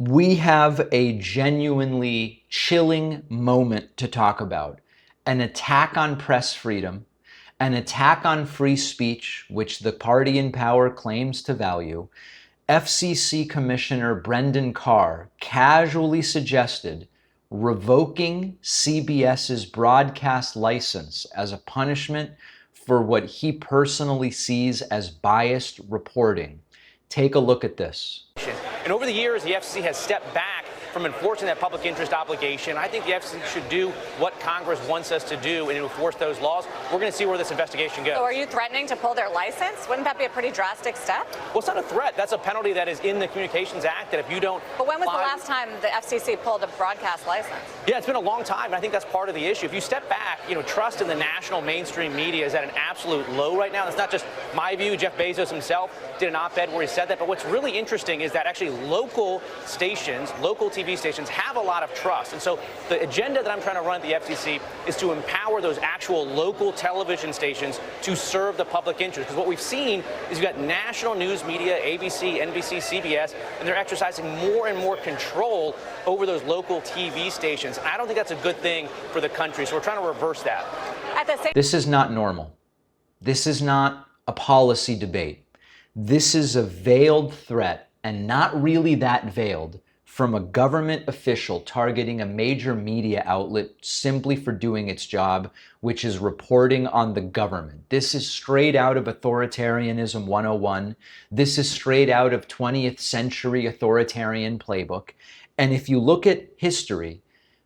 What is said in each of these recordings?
We have a genuinely chilling moment to talk about. An attack on press freedom, an attack on free speech, which the party in power claims to value. FCC Commissioner Brendan Carr casually suggested revoking CBS's broadcast license as a punishment for what he personally sees as biased reporting. Take a look at this. And over the years, the FCC has stepped back from enforcing that public interest obligation. I think the FCC should do what Congress wants us to do and enforce those laws. We're going to see where this investigation goes. So are you threatening to pull their license? Wouldn't that be a pretty drastic step? Well, it's not a threat. That's a penalty that is in the Communications Act, that if you don't... But when was the last time the FCC pulled a broadcast license? Yeah, it's been a long time, and I think that's part of the issue. If you step back, trust in the national mainstream media is at an absolute low right now. That's not just my view. Jeff Bezos himself did an op-ed where he said that. But what's really interesting is that actually local stations, local TV stations have a lot of trust. And so the agenda that I'm trying to run at the FCC is to empower those actual local television stations to serve the public interest. Because what we've seen is you've got national news media, ABC, NBC, CBS, and they're exercising more and more control over those local TV stations. And I don't think that's a good thing for the country. So we're trying to reverse that. This is not normal. This is not a policy debate. This is a veiled threat, and not really that veiled, from a government official targeting a major media outlet simply for doing its job, which is reporting on the government. This is straight out of Authoritarianism 101. This is straight out of 20th century authoritarian playbook. And if you look at history,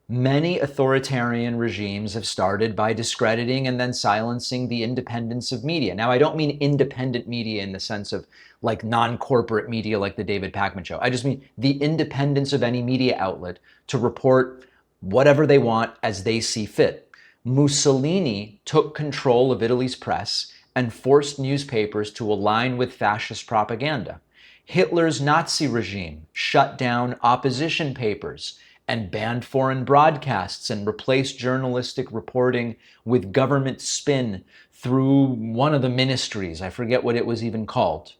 many authoritarian regimes have started by discrediting and then silencing the independence of media. Now, I don't mean independent media in the sense of like non-corporate media like the David Pakman Show. I just mean the independence of any media outlet to report whatever they want as they see fit. Mussolini took control of Italy's press and forced newspapers to align with fascist propaganda. Hitler's Nazi regime shut down opposition papers and banned foreign broadcasts and replaced journalistic reporting with government spin through one of the ministries. I forget what it was even called.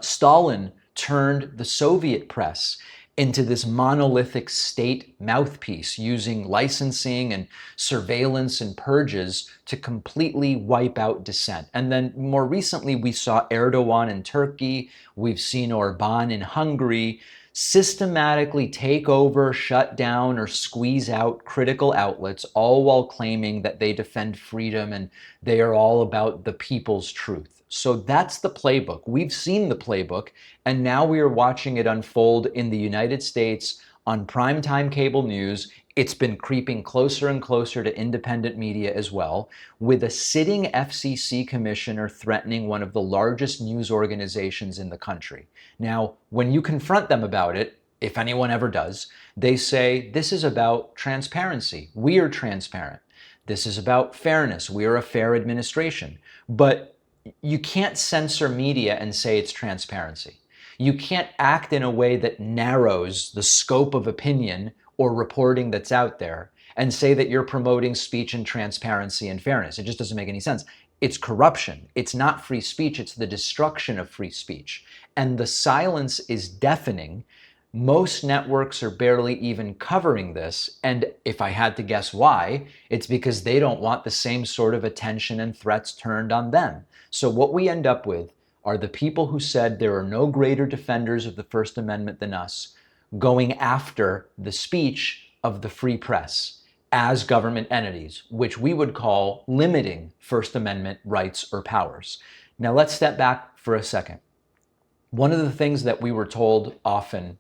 Stalin turned the Soviet press into this monolithic state mouthpiece using licensing and surveillance and purges to completely wipe out dissent. And then more recently, we saw Erdogan in Turkey. We've seen Orban in Hungary systematically take over, shut down, or squeeze out critical outlets, all while claiming that they defend freedom and they are all about the people's truth. So that's the playbook. We've seen the playbook, and now we are watching it unfold in the United States on primetime cable news. It's been creeping closer and closer to independent media as well, with a sitting FCC commissioner threatening one of the largest news organizations in the country. Now, when you confront them about it, if anyone ever does, they say, this is about transparency. We are transparent. This is about fairness. We are a fair administration. But you can't censor media and say it's transparency. You can't act in a way that narrows the scope of opinion or reporting that's out there and say that you're promoting speech and transparency and fairness. It just doesn't make any sense. It's corruption. It's not free speech. It's the destruction of free speech. And the silence is deafening. Most networks are barely even covering this. And if I had to guess why, it's because they don't want the same sort of attention and threats turned on them. So what we end up with are the people who said there are no greater defenders of the First Amendment than us going after the speech of the free press as government entities, which we would call limiting First Amendment rights or powers. Now let's step back for a second. One of the things that we were told often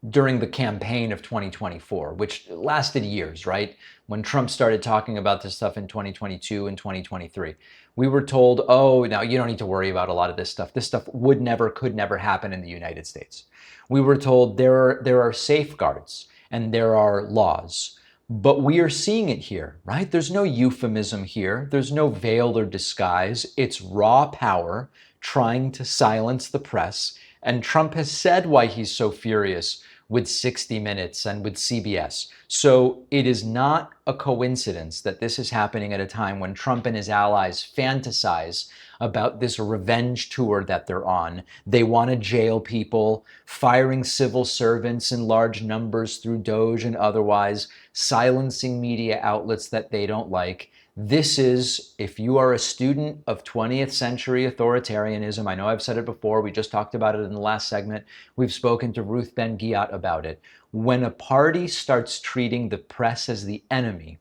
during the campaign of 2024, which lasted years, right? When Trump started talking about this stuff in 2022 and 2023, we were told, oh, now you don't need to worry about a lot of this stuff. This stuff would never, could never happen in the United States. We were told there are safeguards and there are laws, but we are seeing it here, right? There's no euphemism here. There's no veil or disguise. It's raw power trying to silence the press. And Trump has said why he's so furious with 60 Minutes and with CBS. So it is not a coincidence that this is happening at a time when Trump and his allies fantasize about this revenge tour that they're on. They want to jail people, firing civil servants in large numbers through Doge and otherwise, silencing media outlets that they don't like. This is, if you are a student of 20th century authoritarianism, I know I've said it before, we just talked about it in the last segment, we've spoken to Ruth Ben-Ghiat about it. When a party starts treating the press as the enemy,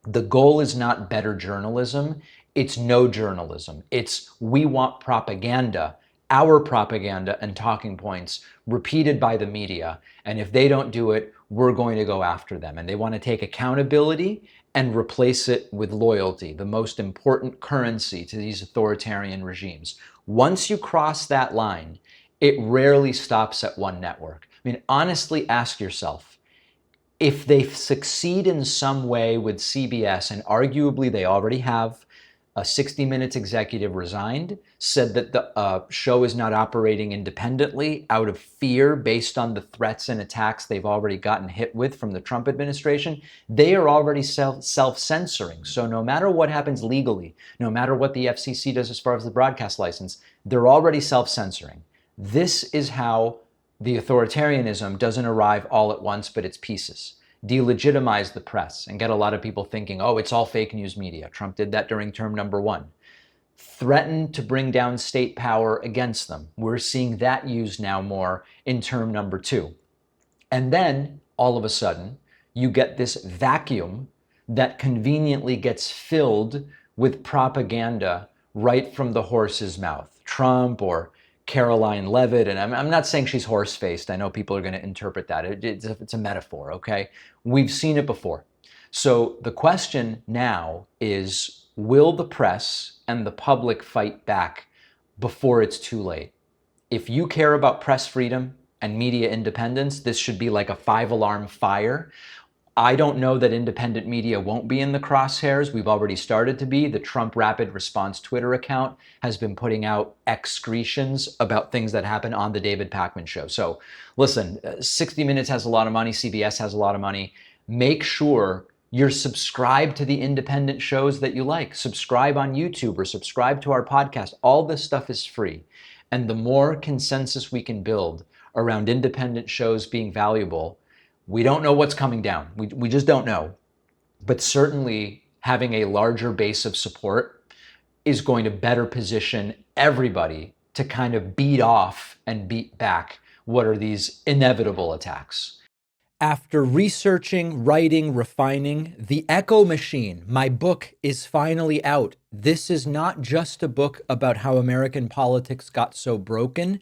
the goal is not better journalism, it's no journalism. It's we want propaganda, our propaganda and talking points repeated by the media. And if they don't do it, we're going to go after them. And they want to take accountability and replace it with loyalty, the most important currency to these authoritarian regimes. Once you cross that line, it rarely stops at one network. I mean, honestly, ask yourself, if they succeed in some way with CBS, and arguably they already have, a 60 Minutes executive resigned, said that the show is not operating independently out of fear based on the threats and attacks they've already gotten hit with from the Trump administration. They are already self-censoring. So no matter what happens legally, no matter what the FCC does as far as the broadcast license, they're already self-censoring. This is how the authoritarianism doesn't arrive all at once, but it's pieces. Delegitimize the press and get a lot of people thinking, oh, it's all fake news media. Trump did that during term number 1. Threaten to bring down state power against them. We're seeing that used now more in term number 2. And then, all of a sudden, you get this vacuum that conveniently gets filled with propaganda right from the horse's mouth. Trump or Caroline Levitt, and I'm not saying she's horse-faced. I know people are going to interpret that. It's a metaphor, okay? We've seen it before. So the question now is, will the press and the public fight back before it's too late? If you care about press freedom and media independence, this should be like a 5-alarm fire. I don't know that independent media won't be in the crosshairs. We've already started to be. The Trump Rapid Response Twitter account has been putting out excretions about things that happen on the David Pakman Show. So listen, 60 Minutes has a lot of money. CBS has a lot of money. Make sure you're subscribed to the independent shows that you like. Subscribe on YouTube or subscribe to our podcast. All this stuff is free. And the more consensus we can build around independent shows being valuable, we don't know what's coming down. We just don't know. But certainly having a larger base of support is going to better position everybody to kind of beat off and beat back what are these inevitable attacks. After researching, writing, refining, The Echo Machine, my book, is finally out. This is not just a book about how American politics got so broken.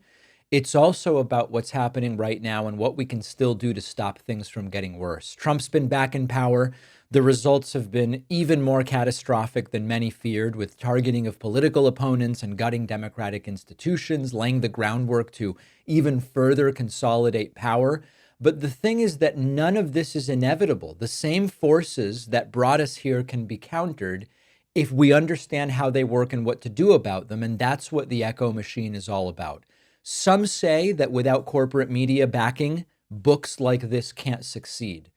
It's also about what's happening right now and what we can still do to stop things from getting worse. Trump's been back in power. The results have been even more catastrophic than many feared, with targeting of political opponents and gutting democratic institutions, laying the groundwork to even further consolidate power. But the thing is that none of this is inevitable. The same forces that brought us here can be countered if we understand how they work and what to do about them. And that's what the Echo Machine is all about. Some say that without corporate media backing, books like this can't succeed.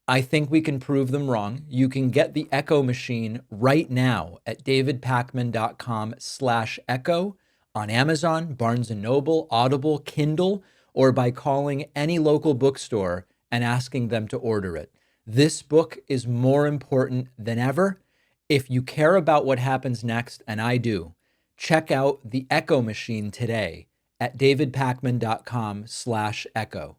I think we can prove them wrong. You can get The Echo Machine right now at davidpakman.com/echo on Amazon, Barnes & Noble, Audible, Kindle, or by calling any local bookstore and asking them to order it. This book is more important than ever. If you care about what happens next, and I do, check out The Echo Machine today at davidpakman.com/echo.